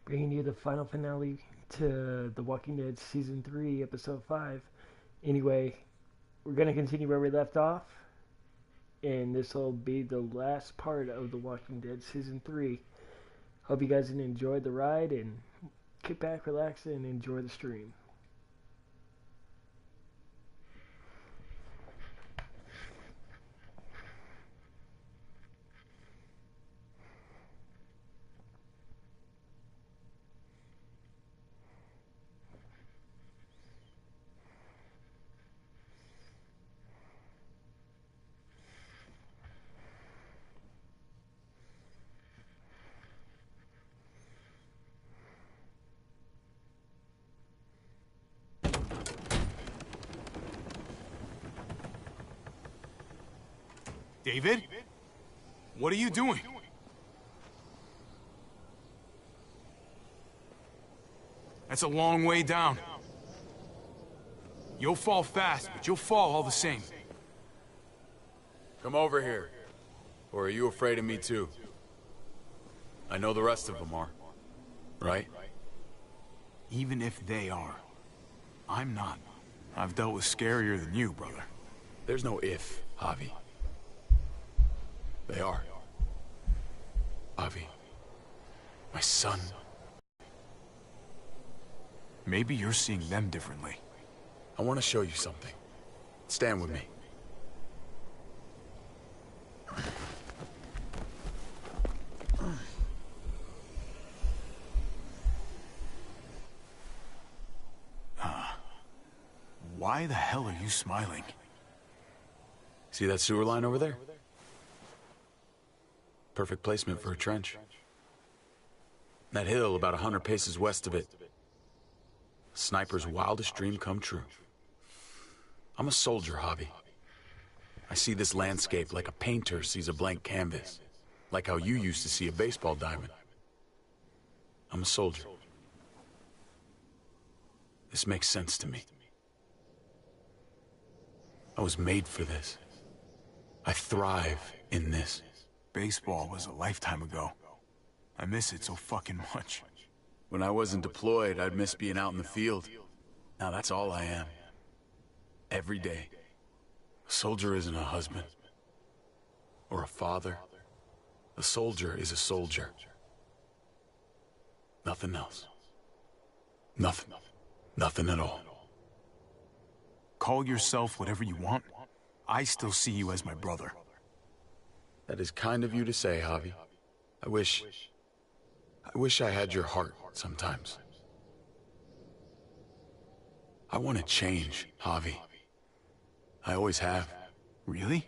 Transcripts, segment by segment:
bringing you the final finale to The Walking Dead Season 3, Episode 5. Anyway, we're going to continue where we left off, and this will be the last part of The Walking Dead Season 3. Hope you guys enjoyed the ride, and kick back, relax, and enjoy the stream. David? What are you doing? That's a long way down. You'll fall fast, but you'll fall all the same. Come over here. Or are you afraid of me too? I know the rest of them are. Right? Even if they are, I'm not. I've dealt with scarier than you, brother. There's no if, Javi. They are. Javi. My son. Maybe you're seeing them differently. I want to show you something. Stand with me. Why the hell are you smiling? See that sewer line over there? Perfect placement for a trench. That hill about 100 paces west of it. Sniper's wildest dream come true. I'm a soldier, Javi. I see this landscape like a painter sees a blank canvas. Like how you used to see a baseball diamond. I'm a soldier. This makes sense to me. I was made for this. I thrive in this. Baseball was a lifetime ago. I miss it so fucking much. When I wasn't deployed, I'd miss being out in the field. Now that's all I am. Every day. A soldier isn't a husband. Or a father. A soldier is a soldier. Nothing else. Nothing. Nothing at all. Call yourself whatever you want. I still see you as my brother. That is kind of you to say, Javi. I wish I had your heart sometimes. I want to change, Javi. I always have. Really?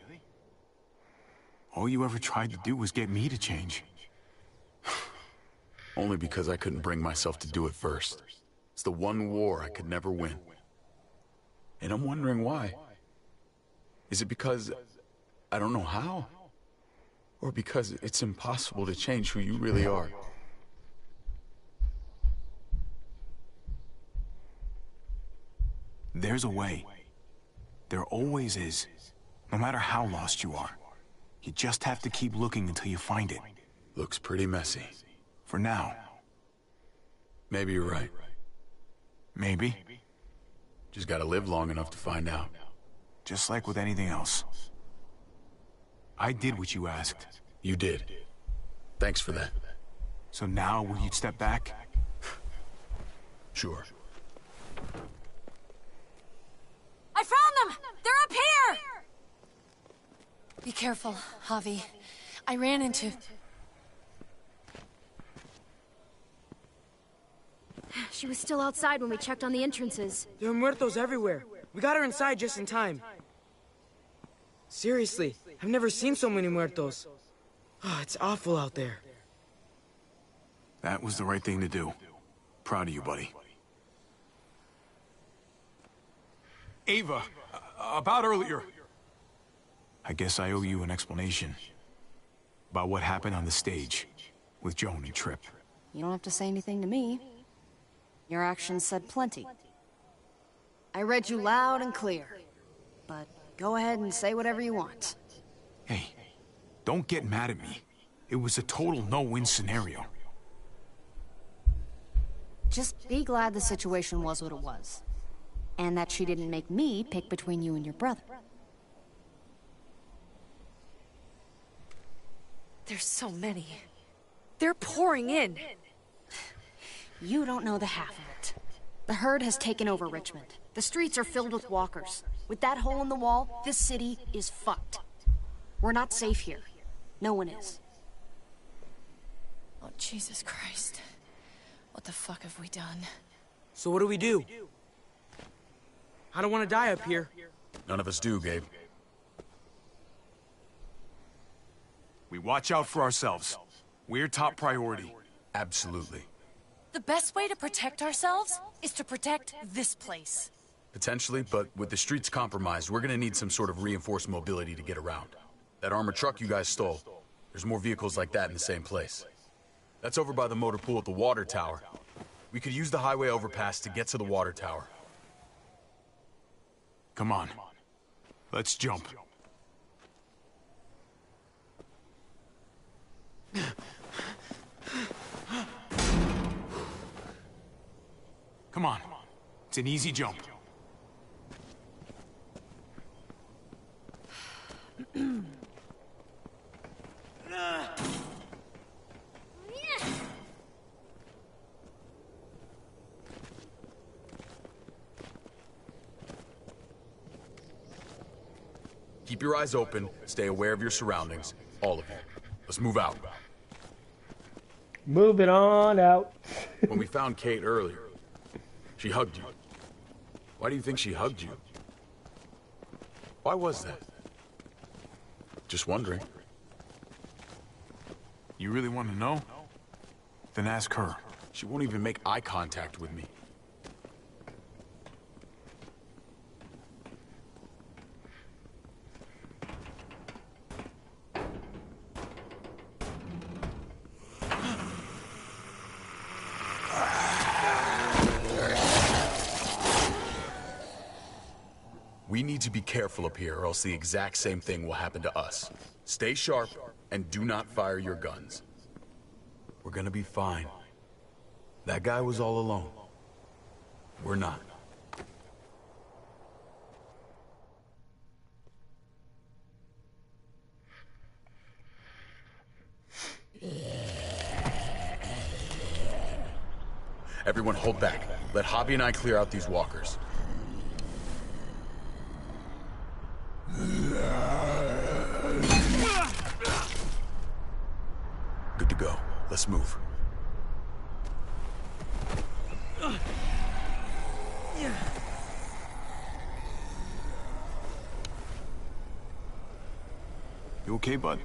All you ever tried to do was get me to change. Only because I couldn't bring myself to do it first. It's the one war I could never win. And I'm wondering why. Is it because I don't know how? Or because it's impossible to change who you really are? There's a way. There always is. No matter how lost you are. You just have to keep looking until you find it. Looks pretty messy. For now. Maybe you're right. Maybe. Just gotta live long enough to find out. Just like with anything else. I did what you asked. You did. Thanks for that. So now, will you step back? Sure. I found them! They're up here! Be careful, Javi. I ran into... She was still outside when we checked on the entrances. There are muertos everywhere. We got her inside just in time. Seriously, I've never seen so many muertos. Oh, it's awful out there. That was the right thing to do. Proud of you, buddy. Ava, about earlier. I guess I owe you an explanation. About what happened on the stage with Joan and Tripp. You don't have to say anything to me. Your actions said plenty. I read you loud and clear. But go ahead and say whatever you want. Hey, don't get mad at me. It was a total no-win scenario. Just be glad the situation was what it was. And that she didn't make me pick between you and your brother. There's so many. They're pouring in. You don't know the half of it. The herd has taken over Richmond. The streets are filled with walkers. With that hole in the wall, this city is fucked. We're not safe here. No one is. Oh, Jesus Christ. What the fuck have we done? So what do? I don't want to die up here. None of us do, Gabe. We watch out for ourselves. We're top priority. Absolutely. The best way to protect ourselves is to protect this place. Potentially, but with the streets compromised, we're gonna need some sort of reinforced mobility to get around. That armored truck you guys stole, there's more vehicles like that in the same place. That's over by the motor pool at the water tower. We could use the highway overpass to get to the water tower. Come on. Let's jump. Come on. It's an easy jump. Keep your eyes open, stay aware of your surroundings, all of you. Let's move out. Moving on out. When we found Kate earlier, she hugged you. Why do you think she hugged you? Why was that? Just wondering. You really want to know? Then ask her. She won't even make eye contact with me. We need to be careful up here, or else the exact same thing will happen to us. Stay sharp, and do not fire your guns. We're gonna be fine. That guy was all alone. We're not. Everyone hold back. Let Javi and I clear out these walkers. Good to go. Let's move. You okay, bud?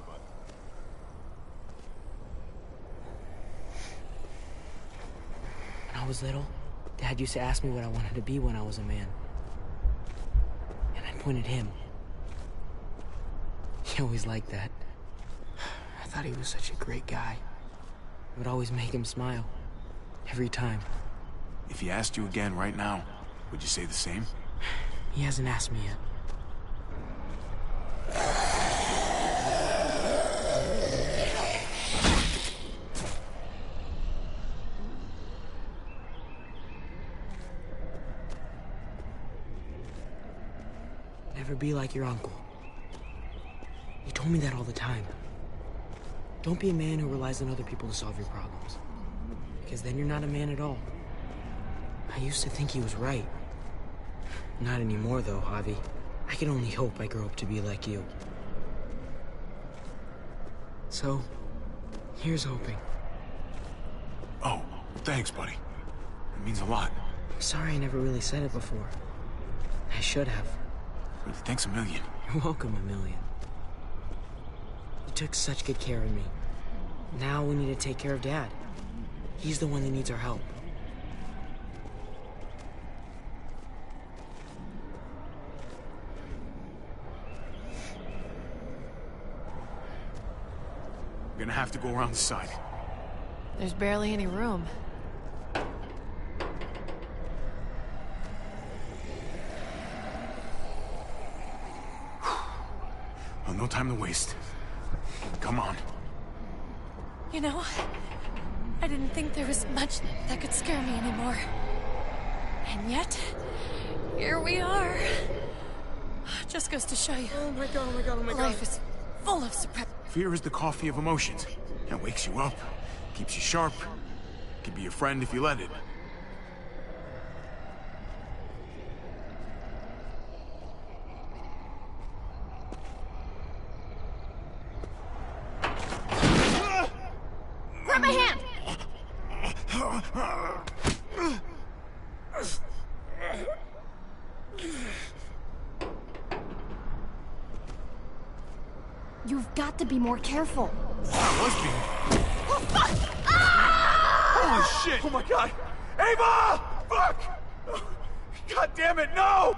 When I was little, Dad used to ask me what I wanted to be when I was a man. And I pointed him. He always liked that. I thought he was such a great guy. It would always make him smile. Every time. If he asked you again right now, would you say the same? He hasn't asked me yet. Never be like your uncle. He told me that all the time. Don't be a man who relies on other people to solve your problems. Because then you're not a man at all. I used to think he was right. Not anymore, though, Javi. I can only hope I grow up to be like you. So, here's hoping. Oh, thanks, buddy. It means a lot. I'm sorry I never really said it before. I should have. Thanks a million. You're welcome, a million. You took such good care of me. Now we need to take care of Dad. He's the one that needs our help. We're gonna have to go around the side. There's barely any room. Well, no time to waste. Come on. You know, I didn't think there was much that could scare me anymore. And yet, here we are. Just goes to show you. Oh my god, oh my god, oh my god. Life is full of surprises. Fear is the coffee of emotions. It wakes you up, keeps you sharp, can be your friend if you let it. Grab my hand! You've got to be more careful. I was being... Oh, fuck! Ah! Holy shit! Oh my god! Ava! Fuck! God damn it, no!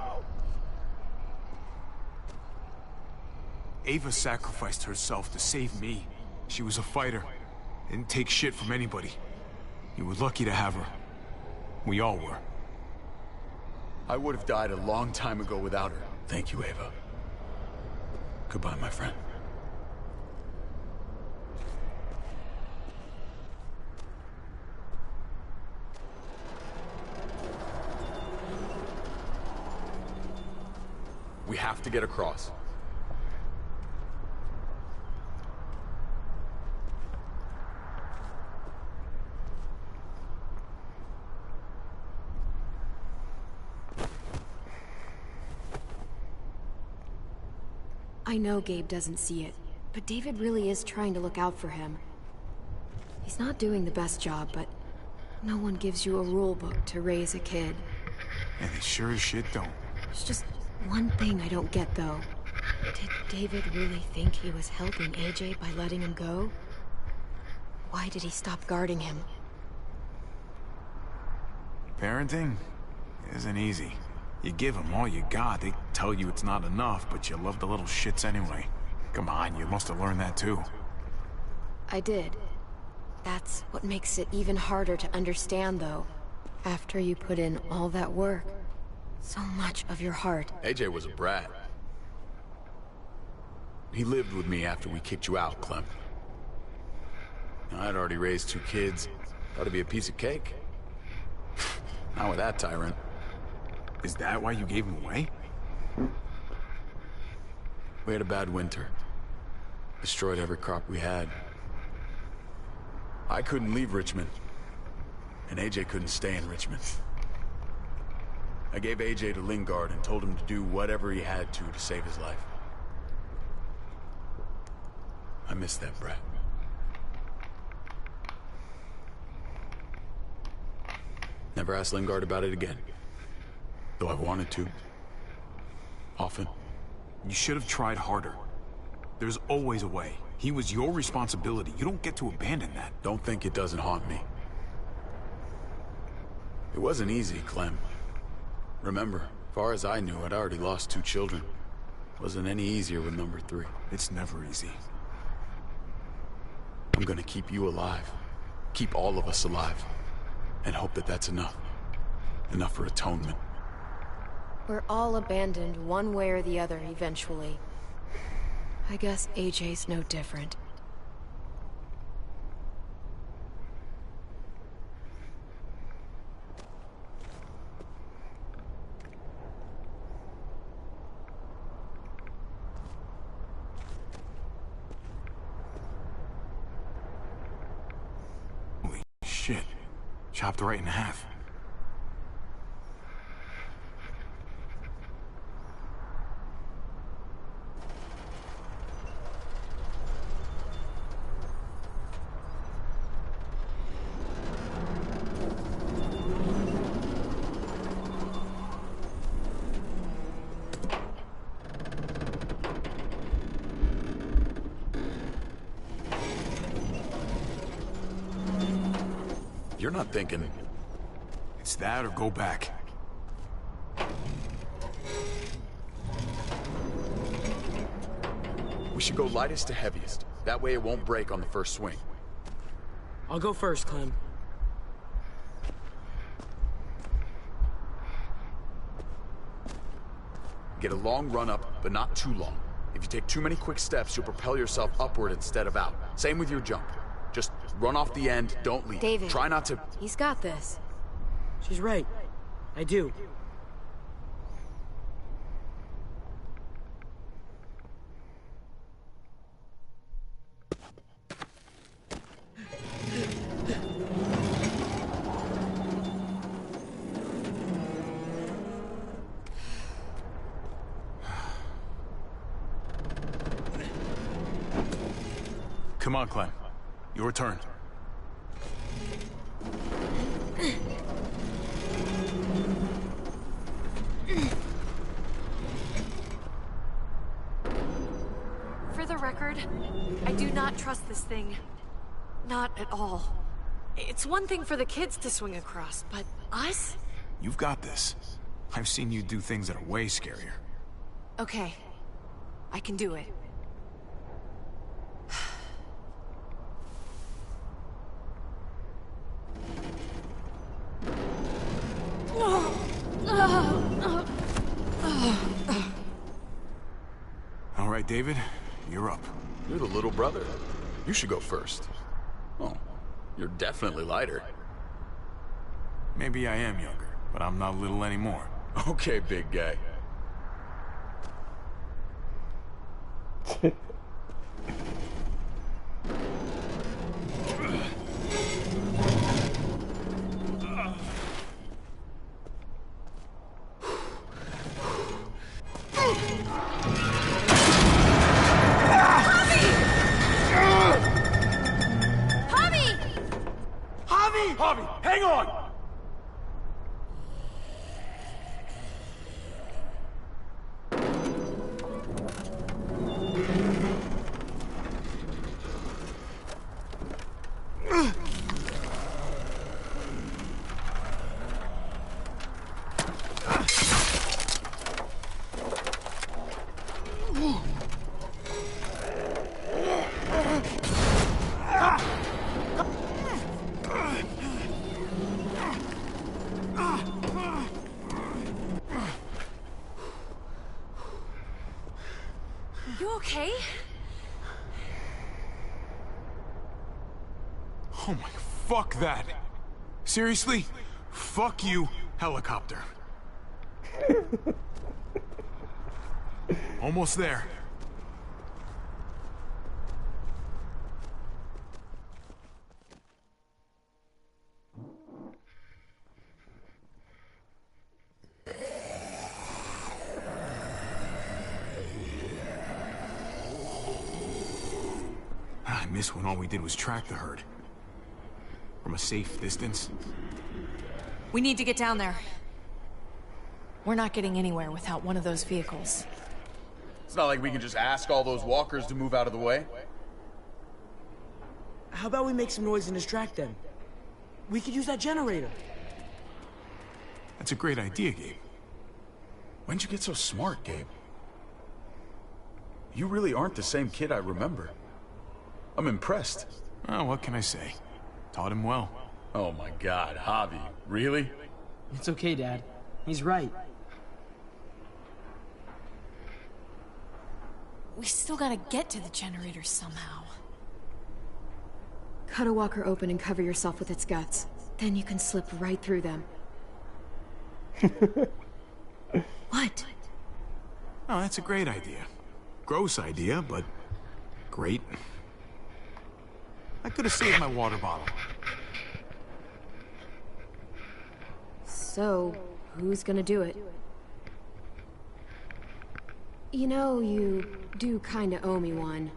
Ava sacrificed herself to save me. She was a fighter. Didn't take shit from anybody. You were lucky to have her. We all were. I would have died a long time ago without her. Thank you, Ava. Goodbye, my friend. We have to get across. I know Gabe doesn't see it, but David really is trying to look out for him. He's not doing the best job, but no one gives you a rule book to raise a kid. And they sure as shit don't. There's just one thing I don't get, though. Did David really think he was helping AJ by letting him go? Why did he stop guarding him? Parenting isn't easy. You give them all you got, they tell you it's not enough, but you love the little shits anyway. Come on, you must have learned that too. I did. That's what makes it even harder to understand, though. After you put in all that work, so much of your heart. AJ was a brat. He lived with me after we kicked you out, Clem. I'd already raised 2 kids. Thought it'd be a piece of cake. Not with that tyrant. Is that why you gave him away? We had a bad winter. Destroyed every crop we had. I couldn't leave Richmond. And AJ couldn't stay in Richmond. I gave AJ to Lingard and told him to do whatever he had to save his life. I miss that brat. Never asked Lingard about it again. Though I wanted to. Often. You should have tried harder. There's always a way. He was your responsibility. You don't get to abandon that. Don't think it doesn't haunt me. It wasn't easy, Clem. Remember, far as I knew, I'd already lost 2 children. Wasn't any easier with number 3. It's never easy. I'm gonna keep you alive. Keep all of us alive. And hope that that's enough. Enough for atonement. We're all abandoned one way or the other eventually. I guess AJ's no different. Holy shit. Chopped right in half. You're not thinking... It's that or go back. We should go lightest to heaviest. That way it won't break on the first swing. I'll go first, Clem. Get a long run up, but not too long. If you take too many quick steps, you'll propel yourself upward instead of out. Same with your jump. Just run off the end, don't leave. David. Try not to... He's got this. She's right. I do. Come on, Clem. Your turn. For the record, I do not trust this thing. Not at all. It's one thing for the kids to swing across, but us? You've got this. I've seen you do things that are way scarier. Okay. I can do it. All right, David, you're up. You're the little brother. You should go first. Oh, you're definitely lighter. Maybe I am younger, but I'm not little anymore. Okay, big guy. Javi, hang on! You okay? Oh my, fuck that. Seriously? Fuck you, helicopter. Almost there. I miss when all we did was track the herd. From a safe distance. We need to get down there. We're not getting anywhere without one of those vehicles. It's not like we can just ask all those walkers to move out of the way. How about we make some noise and distract them? We could use that generator. That's a great idea, Gabe. When'd you get so smart, Gabe? You really aren't the same kid I remember. I'm impressed. Oh, what can I say? Taught him well. Oh my God, Javi, really? It's okay, Dad. He's right. We still gotta get to the generator somehow. Cut a walker open and cover yourself with its guts. Then you can slip right through them. What? Oh, that's a great idea. Gross idea, but great. I could have saved my water bottle. So, who's gonna do it? You know, you do kinda owe me one.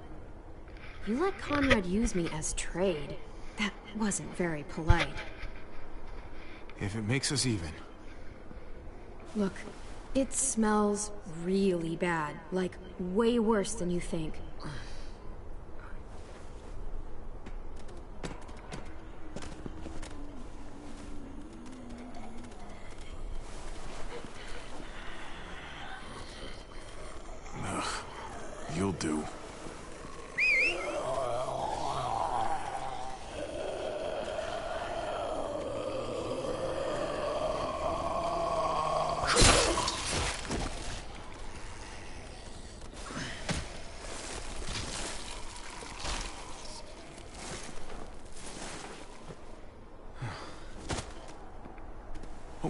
You let Conrad use me as trade. That wasn't very polite. If it makes us even. Look, it smells really bad. Like, way worse than you think. You'll do.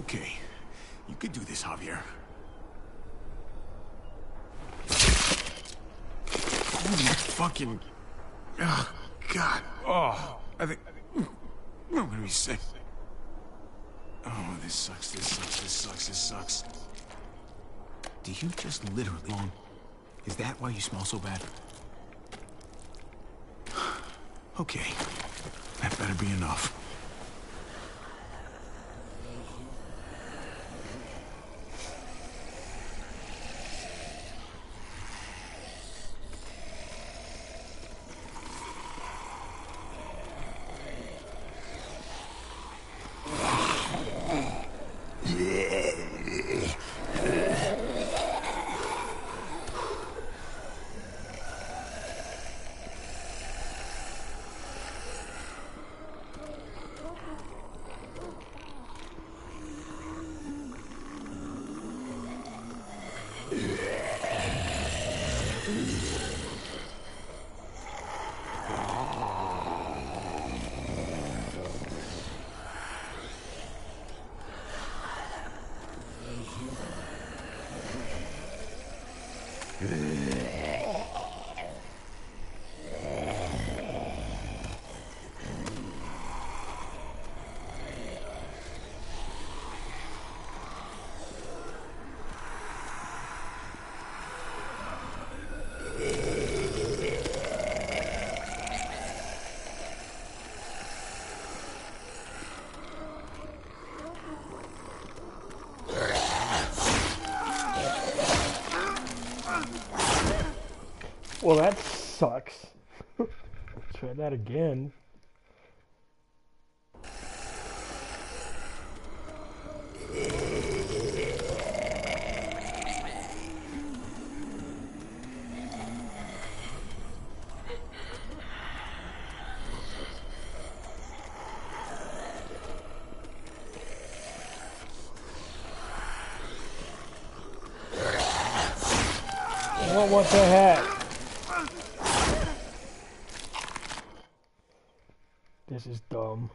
Okay. You could do this, Javier. Holy fucking... Oh, God. Oh, I think... I'm gonna be sick. Oh, this sucks, this sucks, this sucks, this sucks. Do you just literally... Is that why you smell so bad? Okay. That better be enough. Well, that sucks. Try that again. Oh, what the heck? This is dumb.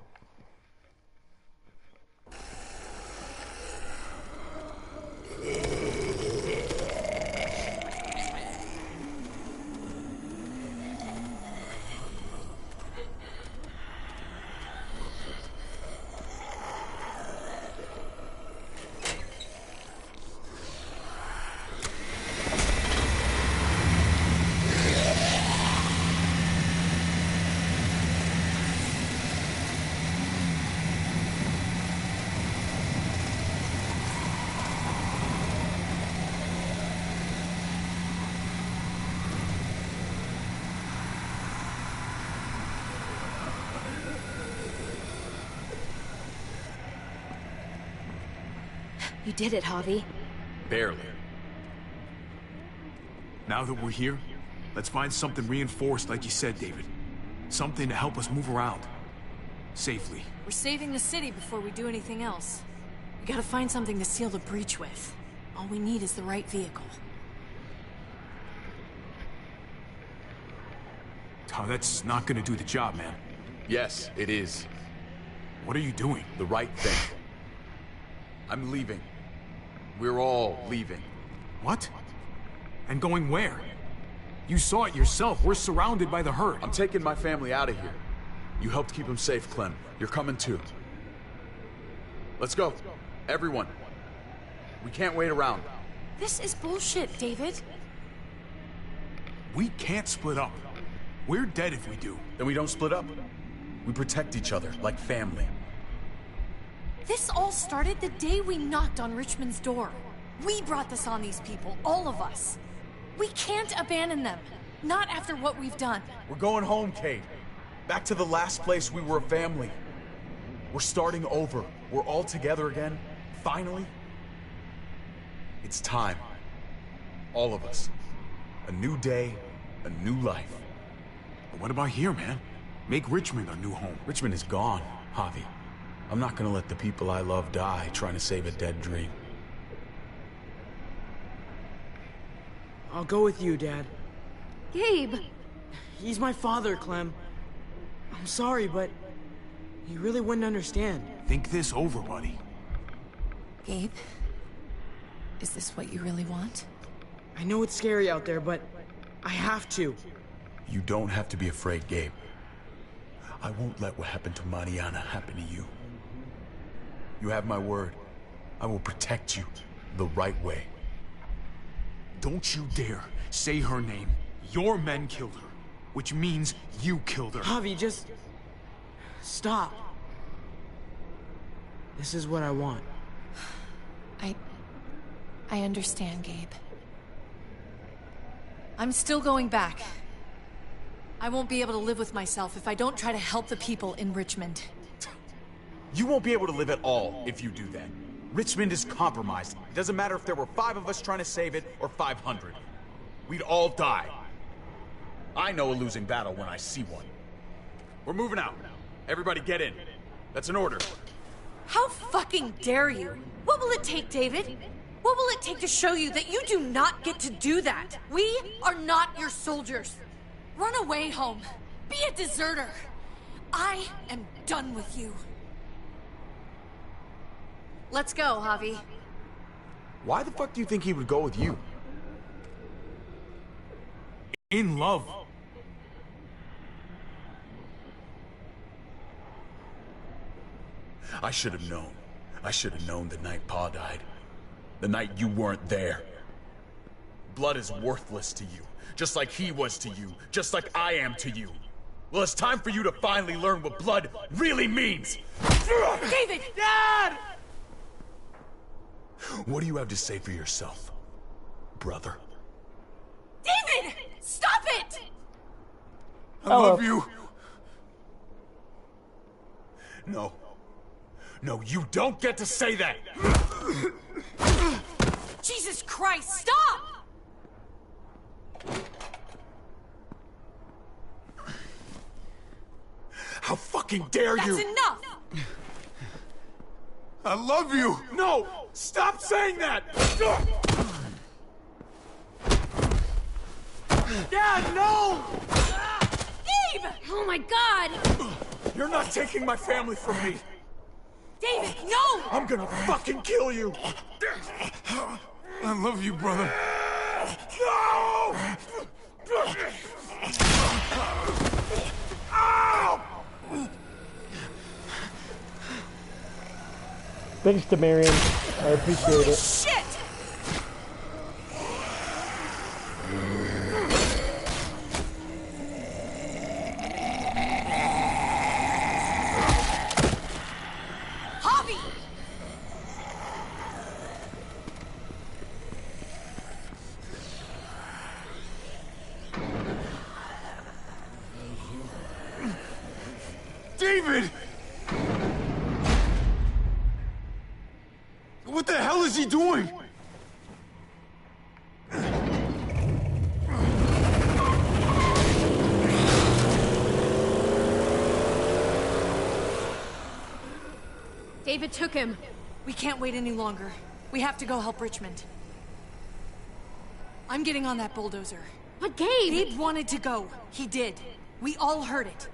You did it, Javi. Barely. Now that we're here, let's find something reinforced like you said, David. Something to help us move around. Safely. We're saving the city before we do anything else. We gotta find something to seal the breach with. All we need is the right vehicle. Oh, that's not gonna do the job, man. Yes, it is. What are you doing? The right thing. I'm leaving. We're all leaving. What? And going where? You saw it yourself. We're surrounded by the herd. I'm taking my family out of here. You helped keep them safe, Clem. You're coming too. Let's go. Everyone. We can't wait around. This is bullshit, David. We can't split up. We're dead if we do. Then we don't split up. We protect each other like family. This all started the day we knocked on Richmond's door. We brought this on these people, all of us. We can't abandon them. Not after what we've done. We're going home, Kate. Back to the last place we were a family. We're starting over. We're all together again. Finally. It's time. All of us. A new day, a new life. But what about here, man? Make Richmond our new home. Richmond is gone, Javi. I'm not gonna let the people I love die trying to save a dead dream. I'll go with you, Dad. Gabe! He's my father, Clem. I'm sorry, but he really wouldn't understand. Think this over, buddy. Gabe, is this what you really want? I know it's scary out there, but I have to. You don't have to be afraid, Gabe. I won't let what happened to Mariana happen to you. You have my word. I will protect you the right way. Don't you dare say her name. Your men killed her, which means you killed her. Javi, just... stop. This is what I want. I understand, Gabe. I'm still going back. I won't be able to live with myself if I don't try to help the people in Richmond. You won't be able to live at all if you do that. Richmond is compromised. It doesn't matter if there were 5 of us trying to save it or 500. We'd all die. I know a losing battle when I see one. We're moving out. Everybody get in. That's an order. How fucking dare you? What will it take, David? What will it take to show you that you do not get to do that? We are not your soldiers. Run away home. Be a deserter. I am done with you. Let's go, Javi. Why the fuck do you think he would go with you? In love. I should have known. I should have known the night Pa died. The night you weren't there. Blood is worthless to you, just like he was to you, just like I am to you. Well, it's time for you to finally learn what blood really means. David! Dad! What do you have to say for yourself, brother? David! Stop it! I love you. No. No, you don't get to say that! Jesus Christ, stop! How fucking dare you! That's enough! I love you. No! Stop saying that! Dad, no! Gabe! Oh my god! You're not taking my family from me! David, no! I'm gonna fucking kill you! I love you, brother. No! Ow! Thanks to Marion. I appreciate it. Shit! Javi! David! What the hell is he doing? David took him. We can't wait any longer. We have to go help Richmond. I'm getting on that bulldozer. But Gabe! Gabe wanted to go. He did. We all heard it.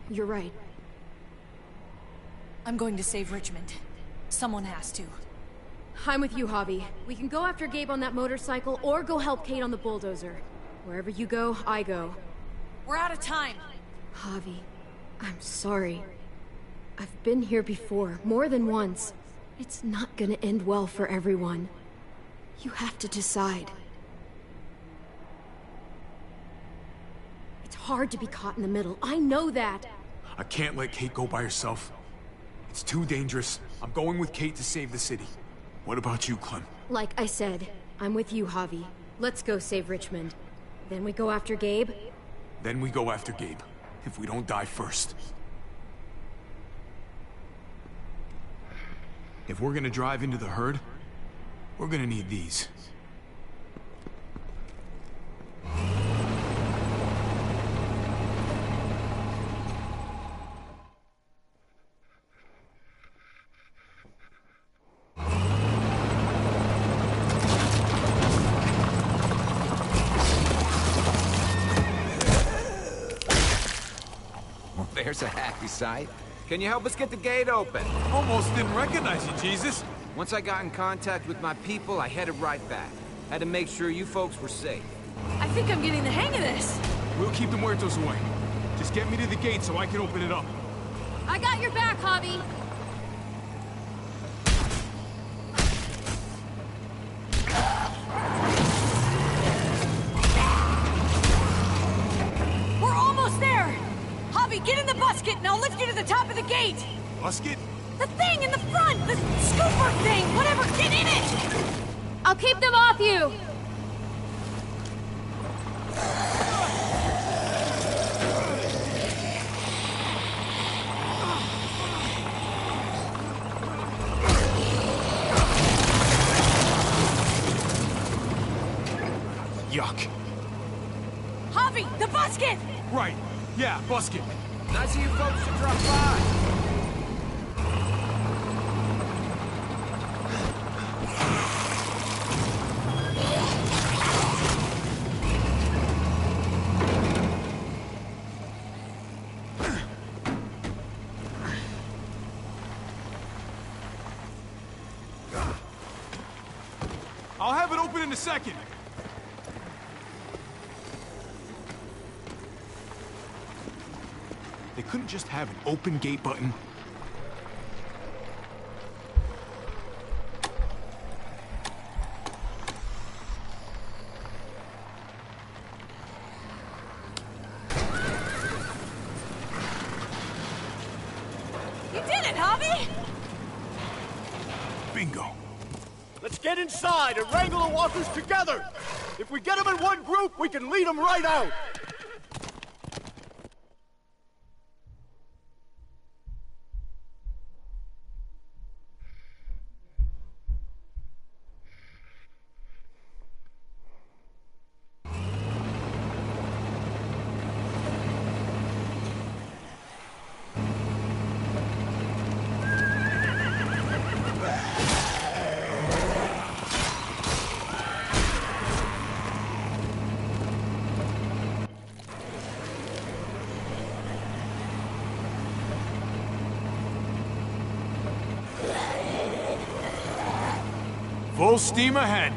You're right. I'm going to save Richmond. Someone has to. I'm with you, Javi. We can go after Gabe on that motorcycle or go help Kate on the bulldozer. Wherever you go, I go. We're out of time. Javi, I'm sorry. I've been here before, more than once. It's not gonna end well for everyone. You have to decide. It's hard to be caught in the middle. I know that. I can't let Kate go by herself. It's too dangerous. I'm going with Kate to save the city. What about you, Clem? Like I said, I'm with you, Javi. Let's go save Richmond. Then we go after Gabe. Then we go after Gabe. If we don't die first. If we're gonna drive into the herd, we're gonna need these. Well, there's a happy sight. Can you help us get the gate open? Almost didn't recognize you, Jesus. Once I got in contact with my people, I headed right back. Had to make sure you folks were safe. I think I'm getting the hang of this. We'll keep the muertos away. Just get me to the gate so I can open it up. I got your back, Hobby. We're almost there. Hobby, get in the busket and I'll lift you to the top of the gate. Busket? The thing in the front, the scooper thing, whatever, get in it! I'll keep them off you! Yuck. Hobby, the busket! Right. Yeah, busket. Nice of you folks to drop by. I'll have it open in a second. They couldn't just have an open gate button. You did it, Hobby! Bingo. Let's get inside and wrangle the walkers together! If we get them in one group, we can lead them right out! Full steam ahead.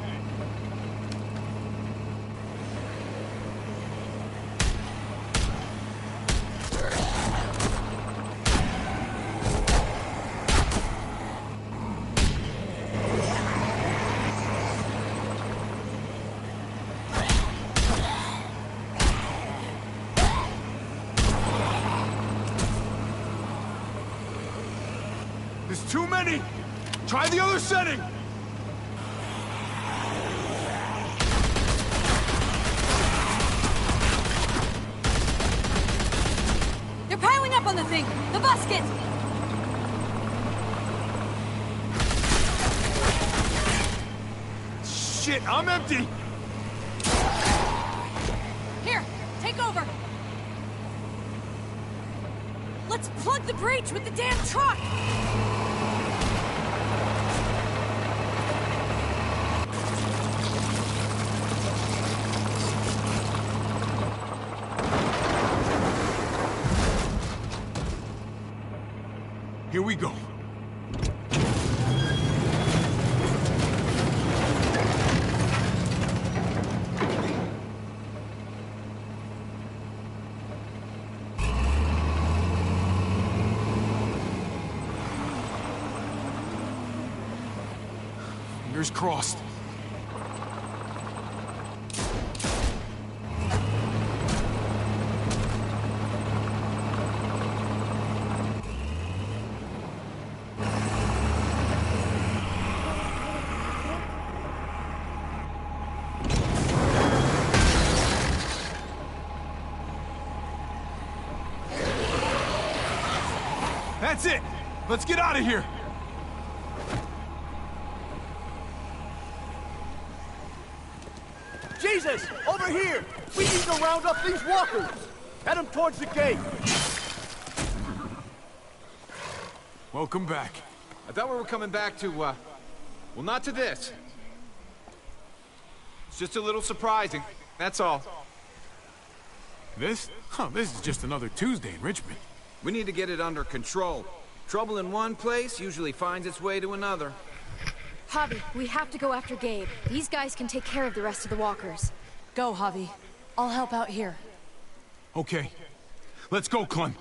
There's too many! Try the other setting! They're piling up on the thing! The busket! Shit, I'm empty! Here, take over! Let's plug the breach with the damn truck! Here we go. Fingers crossed. That's it! Let's get out of here! Jesus! Over here! We need to round up these walkers! Head them towards the gate! Welcome back. I thought we were coming back to, well, not to this. It's just a little surprising, that's all. This? Huh, this is just another Tuesday in Richmond. We need to get it under control. Trouble in one place usually finds its way to another. Javi, we have to go after Gabe. These guys can take care of the rest of the walkers. Go, Javi. I'll help out here. Okay. Let's go, Clem.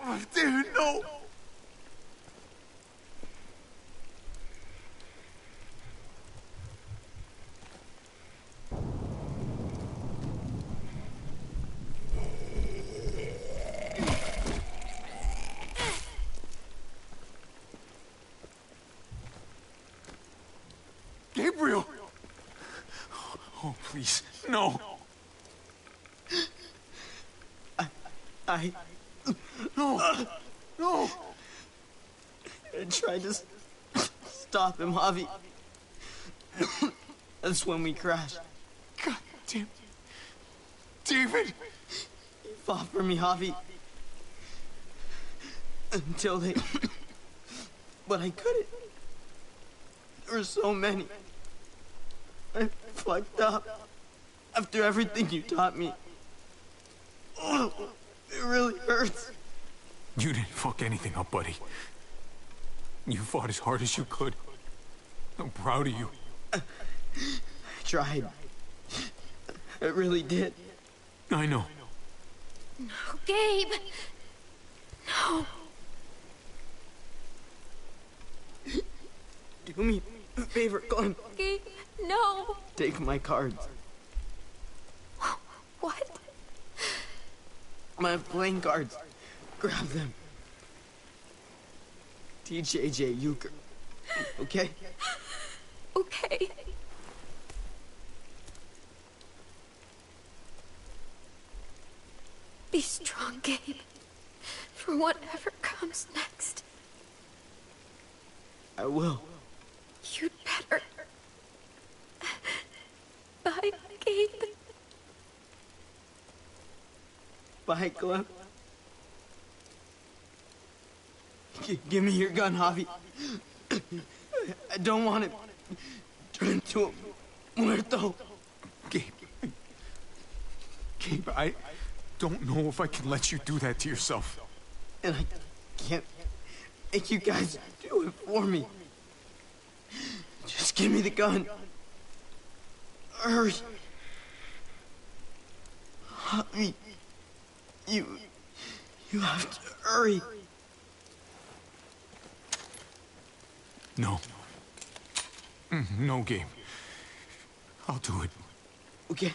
Oh, dude, no! Gabriel! Oh, please, no! No! No! I tried to stop him, Javi. That's when we crashed. God damn. David! He fought for me, Javi. Until they... But I couldn't. There were so many. I fucked up. After everything you taught me. Oh, it really hurts. You didn't fuck anything up, buddy. You fought as hard as you could. I'm proud of you. I tried. I really did. I know. No, Gabe! No. Do me a favor, Clem. Gabe, no. Take my cards. What? My playing cards. Grab them. TJJ Euchre. Okay? Okay. Be strong, Gabe. For whatever comes next. I will. You'd better. Bye, Gabe. Bye, Clem. Give me your gun, Javi. I don't want it turned into a muerto. Gabe. Gabe, I don't know if I can let you do that to yourself. And I can't make you guys do it for me. Just give me the gun. Hurry. Javi, you have to hurry. No. No, Gabe. I'll do it. Okay.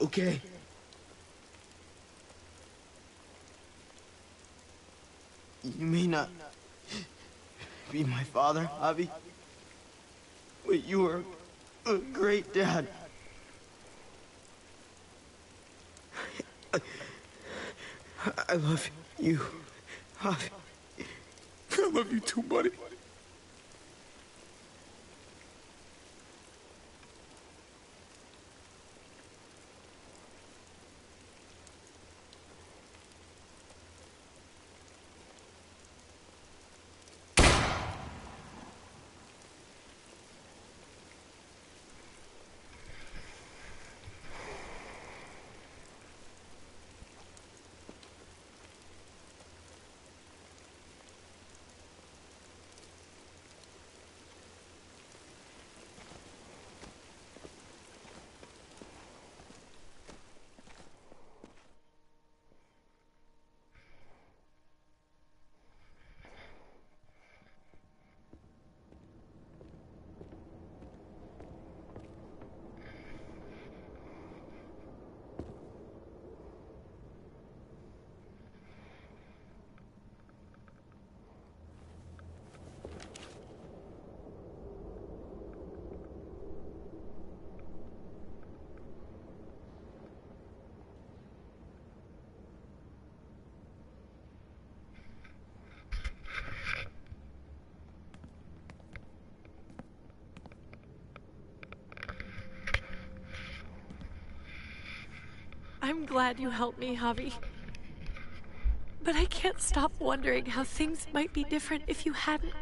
Okay. You may not be my father, Javi, but you are a great dad. I love you, Javi. I love you too, buddy. I'm glad you helped me, Javi. But I can't stop wondering how things might be different if you hadn't.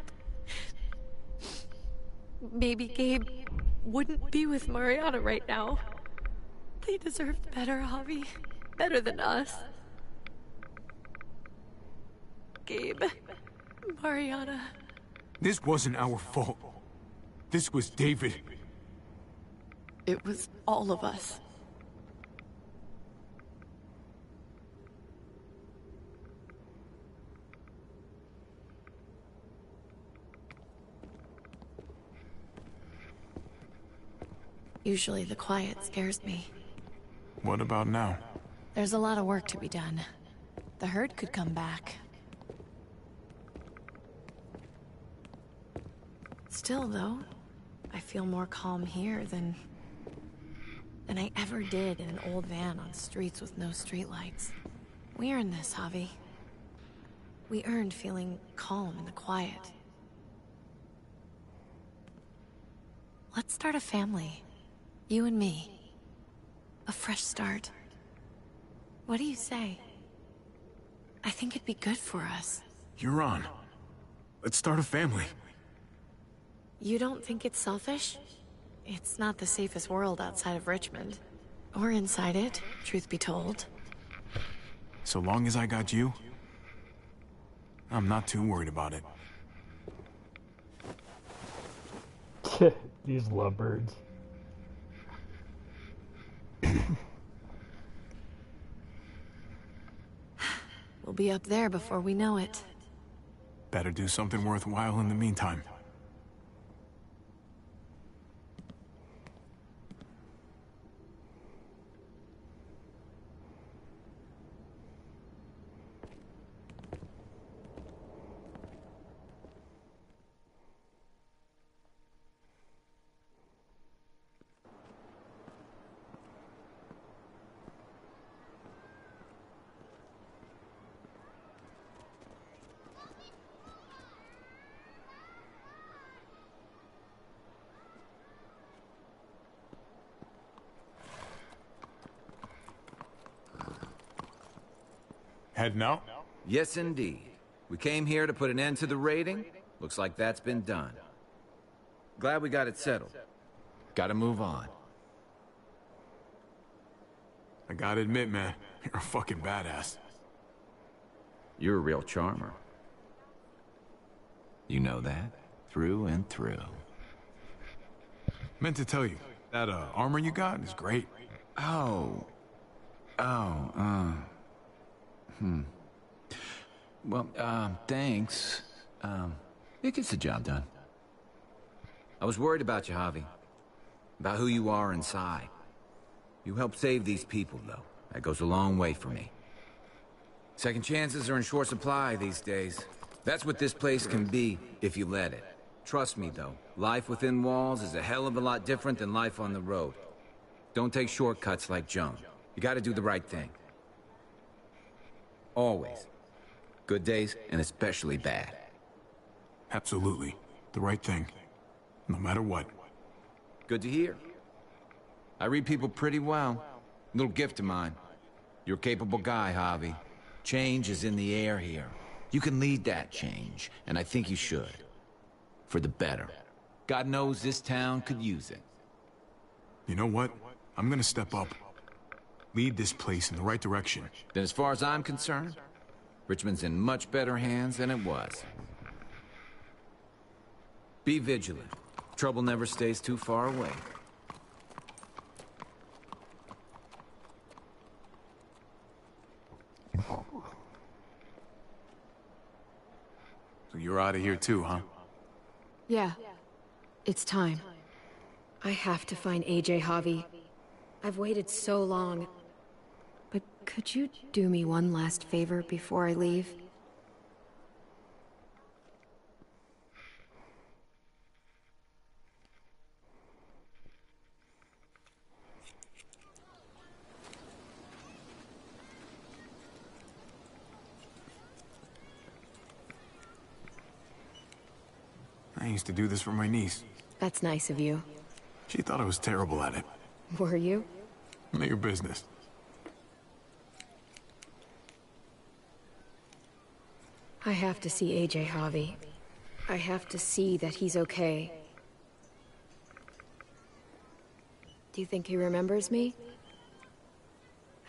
Maybe Gabe wouldn't be with Mariana right now. They deserved better, Javi. Better than us. Gabe, Mariana. This wasn't our fault. This was David. It was all of us. Usually the quiet scares me. What about now? There's a lot of work to be done. The herd could come back. Still, though, I feel more calm here than I ever did in an old van on streets with no streetlights. We earned this, Javi. We earned feeling calm in the quiet. Let's start a family. You and me. A fresh start. What do you say? I think it'd be good for us. You're on. Let's start a family. You don't think it's selfish? It's not the safest world outside of Richmond. Or inside it, truth be told. So long as I got you, I'm not too worried about it. These lovebirds. We'll be up there before we know it. Better do something worthwhile in the meantime. Heading out? Yes, indeed. We came here to put an end to the raiding. Looks like that's been done. Glad we got it settled. Gotta move on. I gotta admit, man, you're a fucking badass. You're a real charmer. You know that? Through and through. Meant to tell you, that armor you got is great. Oh. Well, thanks. It gets the job done. I was worried about you, Javi. About who you are inside. You helped save these people, though. That goes a long way for me. Second chances are in short supply these days. That's what this place can be, if you let it. Trust me, though. Life within walls is a hell of a lot different than life on the road. Don't take shortcuts like Joan. You gotta do the right thing. Always. Good days, and especially bad. Absolutely. The right thing. No matter what. Good to hear. I read people pretty well. Little gift of mine. You're a capable guy, Javi. Change is in the air here. You can lead that change, and I think you should. For the better. God knows this town could use it. You know what? I'm gonna step up. Lead this place in the right direction. Then as far as I'm concerned, Richmond's in much better hands than it was. Be vigilant. Trouble never stays too far away. So you're out of here too, huh? Yeah. It's time. I have to find AJ, Javi. I've waited so long. But could you do me one last favor before I leave? I used to do this for my niece. That's nice of you. She thought I was terrible at it. Were you? None of your business. I have to see AJ Javi. I have to see that he's okay. Do you think he remembers me?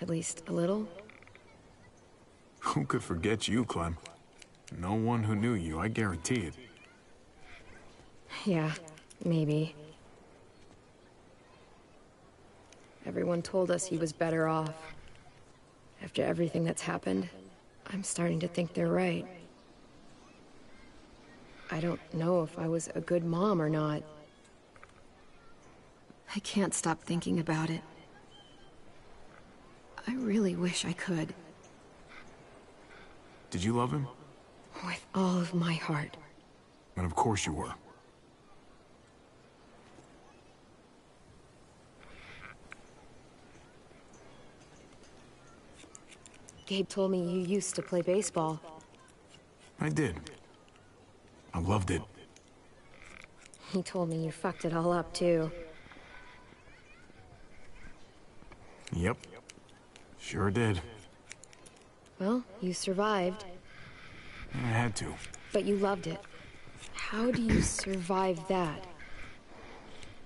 At least a little? Who could forget you, Clem? No one who knew you, I guarantee it. Yeah, maybe. Everyone told us he was better off. After everything that's happened, I'm starting to think they're right. I don't know if I was a good mom or not. I can't stop thinking about it. I really wish I could. Did you love him? With all of my heart. And of course you were. Gabe told me you used to play baseball. I did. I loved it. He told me you fucked it all up, too. Yep. Sure did. Well, you survived. I had to. But you loved it. How do you survive that?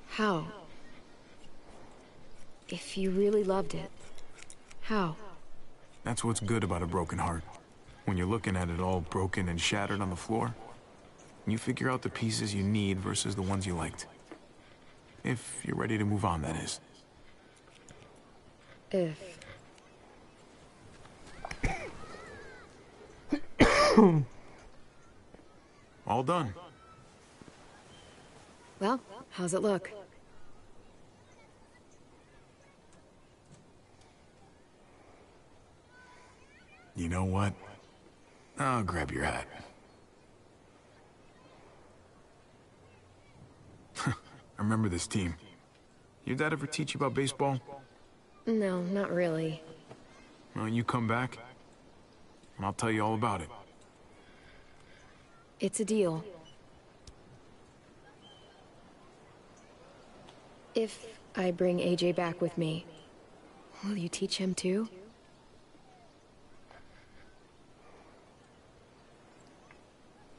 How? If you really loved it, how? That's what's good about a broken heart. When you're looking at it all broken and shattered on the floor, you figure out the pieces you need versus the ones you liked. If you're ready to move on, that is. If. All done. Well, how's it look? You know what? I'll grab your hat. I remember this team. Your dad ever teach you about baseball? No, not really. Well, you come back, and I'll tell you all about it. It's a deal. If I bring AJ back with me, will you teach him too?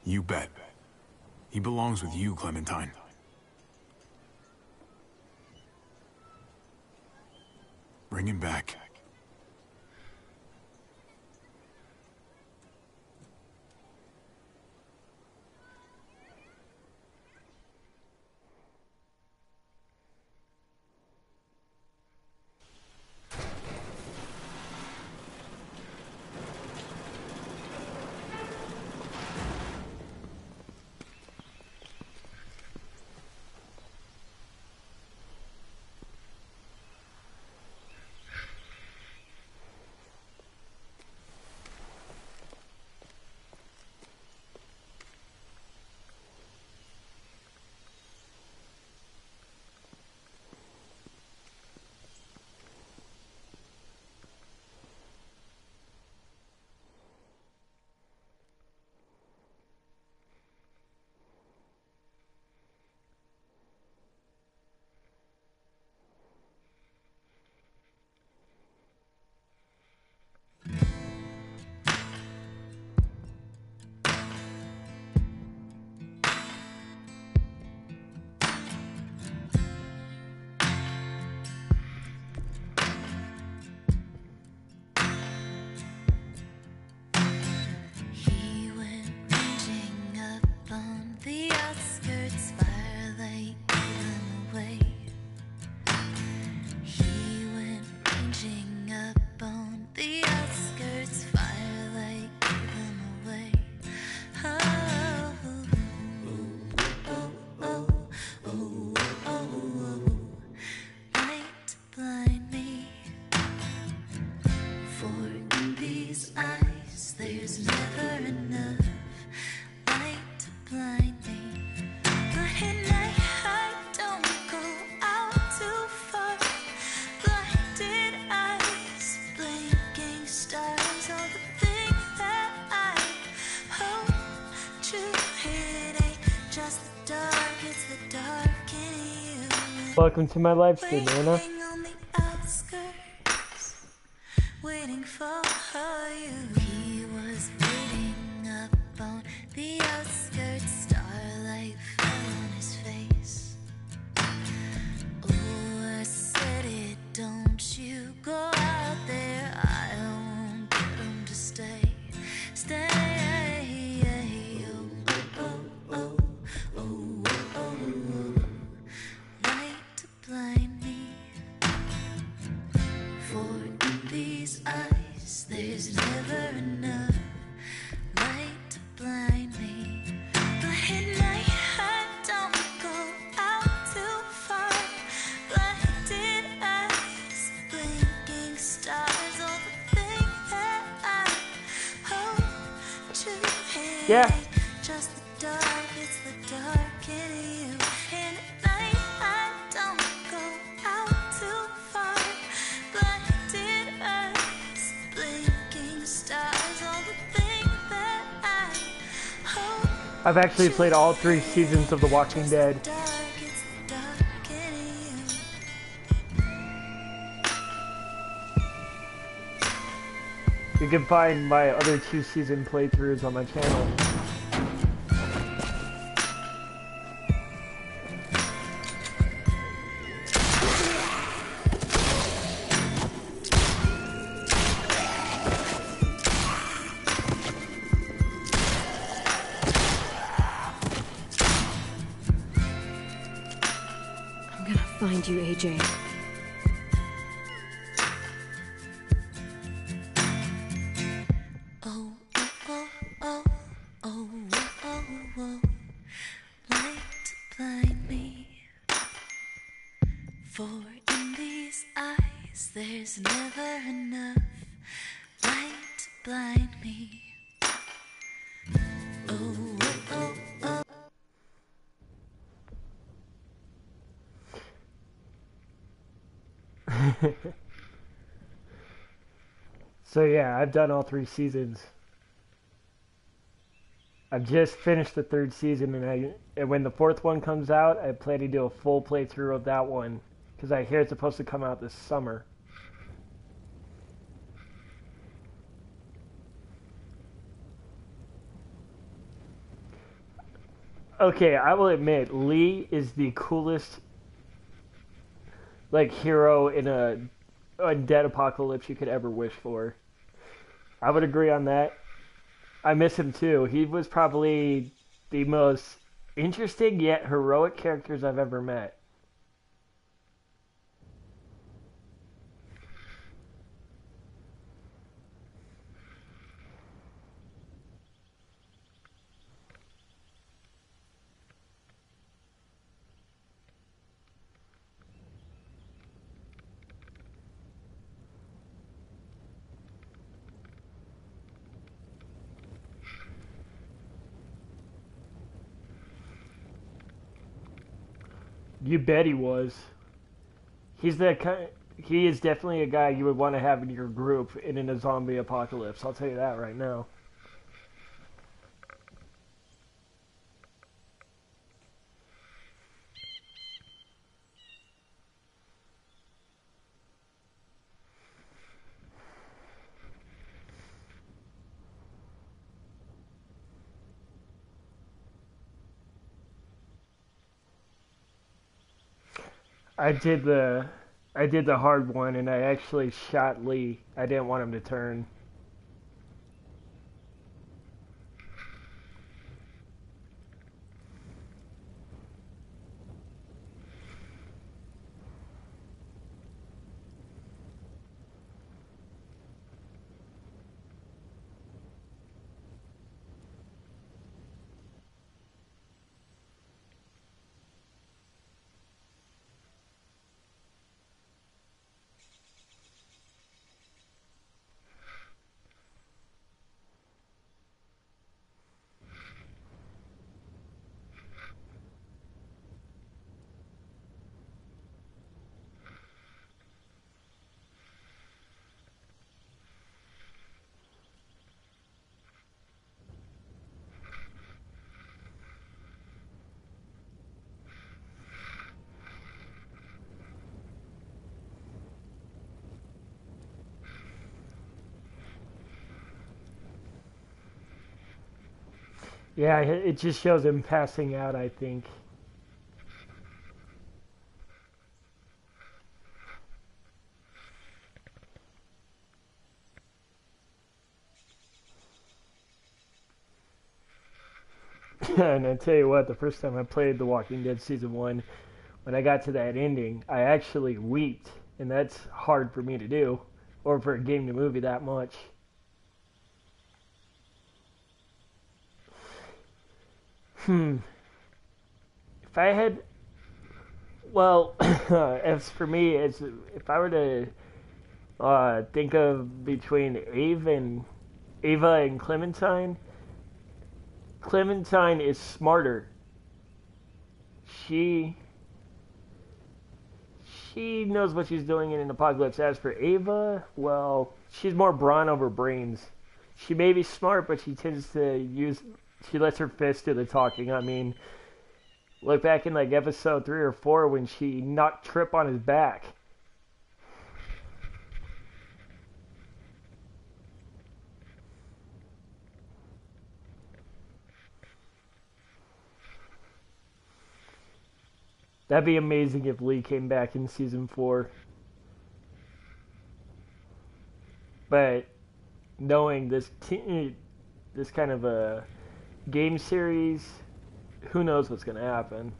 You bet. He belongs with you, Clementine. Bring him back. He went ranging up on the outskirts, firelight gave him away. He went ranging up on the outskirts, firelight gave him away. Oh, oh, oh, oh, oh, oh, light to blind me. For in these eyes there's never enough light to blind me. But at night I don't go out too far. Blinded eyes, blinking stars, all the things that I hope to hit ain't just the dark, it's the dark in you. Welcome to my live stream, Anna. Waiting on the outskirts, waiting for you. He was waiting up Starlight fell on his face. Oh, I said it, don't you go out there. I won't get him to stay. Stay. Oh, oh, oh, oh, oh, oh. Light to blind me. For in these eyes, there's never enough light to blind me. But at night, I don't go out too far. Blinded eyes, blinking stars, all the things that I hope to hate. Yeah. Just the dark, it's the dark in you. And at night, I don't go out too far. Blinded eyes, blinking stars, all the things that I hope. I've actually played all 3 seasons of The Walking Dead. You can find my other 2 season playthroughs on my channel. I'm gonna find you, AJ. Oh, oh, oh, oh, oh, oh, oh, light to blind me. For in these eyes, there's never enough light to blind me. Oh, oh, oh, oh. So yeah, I've done all 3 seasons. I've just finished the 3rd season, and when the 4th one comes out, I plan to do a full playthrough of that one, because I hear it's supposed to come out this summer. Okay, I will admit, Lee is the coolest, like, hero in a undead apocalypse you could ever wish for. I would agree on that. I miss him too. He was probably the most interesting yet heroic characters I've ever met. You bet he was. He's the kind. He is definitely a guy you would want to have in your group in a zombie apocalypse. I'll tell you that right now. I did the hard one, and I actually shot Lee. I didn't want him to turn. Yeah, it just shows him passing out, I think. And I tell you what, the first time I played The Walking Dead Season 1, when I got to that ending, I actually weeped. And that's hard for me to do, or for a game to move you that much. If I had, well, as for me, as if I were to think of between Ava and Clementine, Clementine is smarter. She she knows what she's doing in an apocalypse. As for Ava, well, she's more brawn over brains. She may be smart, but she tends to use. She lets her fist do the talking. I mean, look back in like episode 3 or 4 when she knocked Trip on his back. That'd be amazing if Lee came back in season 4. But knowing this kind of a game series, who knows what's going to happen.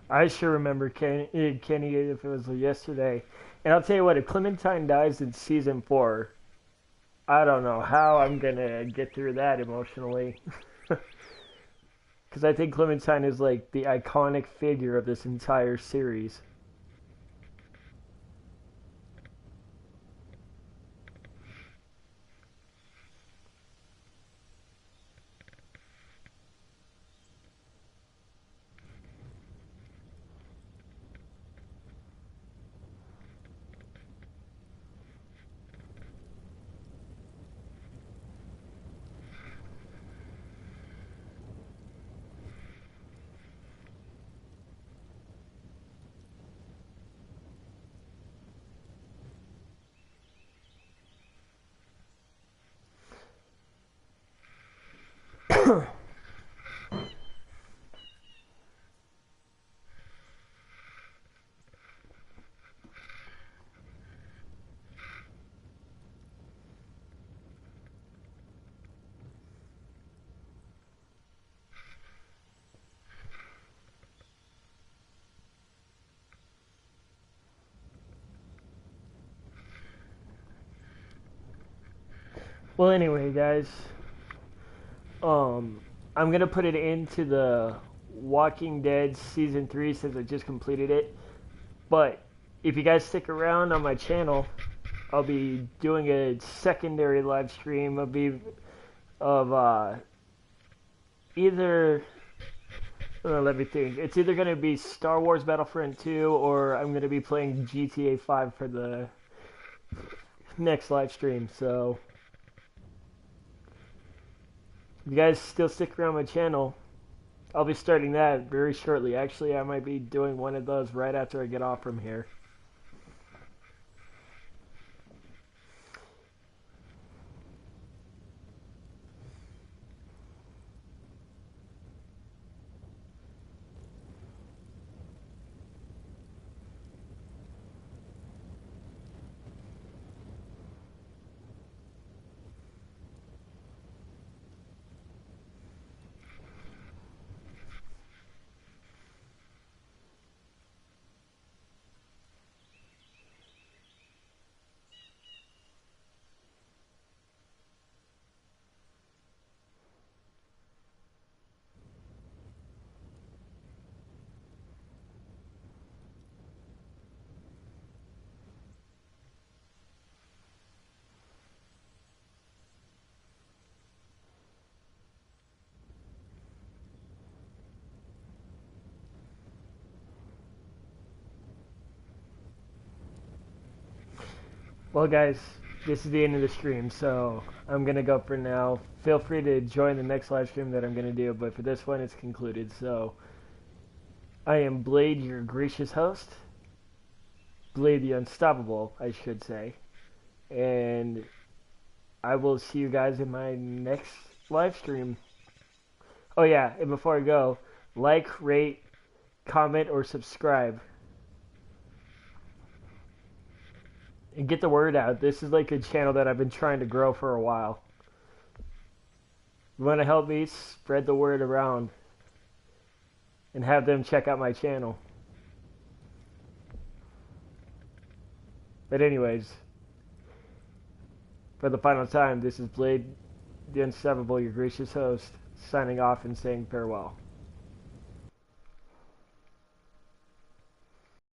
I sure remember Kenny if it was yesterday. And I'll tell you what, if Clementine dies in season 4, I don't know how I'm going to get through that emotionally. Because I think Clementine is like the iconic figure of this entire series. Well, anyway, guys, I'm gonna put it into the Walking Dead season 3 since I just completed it. But if you guys stick around on my channel, I'll be doing a secondary live stream of either. Let me think. It's either gonna be Star Wars Battlefront 2 or I'm gonna be playing GTA 5 for the next live stream. So. If you guys still stick around my channel, I'll be starting that very shortly. Actually, I might be doing one of those right after I get off from here. Well, guys, this is the end of the stream, so I'm going to go for now. Feel free to join the next live stream that I'm going to do, but for this one, it's concluded. So, I am Blade, your gracious host. Blade the Unstoppable, I should say. And I will see you guys in my next live stream. Oh, yeah, and before I go, like, rate, comment, or subscribe. And get the word out. This is like a channel that I've been trying to grow for a while. You want to help me spread the word around and have them check out my channel. But anyways, for the final time, this is Blade the Unstoppable, your gracious host, signing off and saying farewell.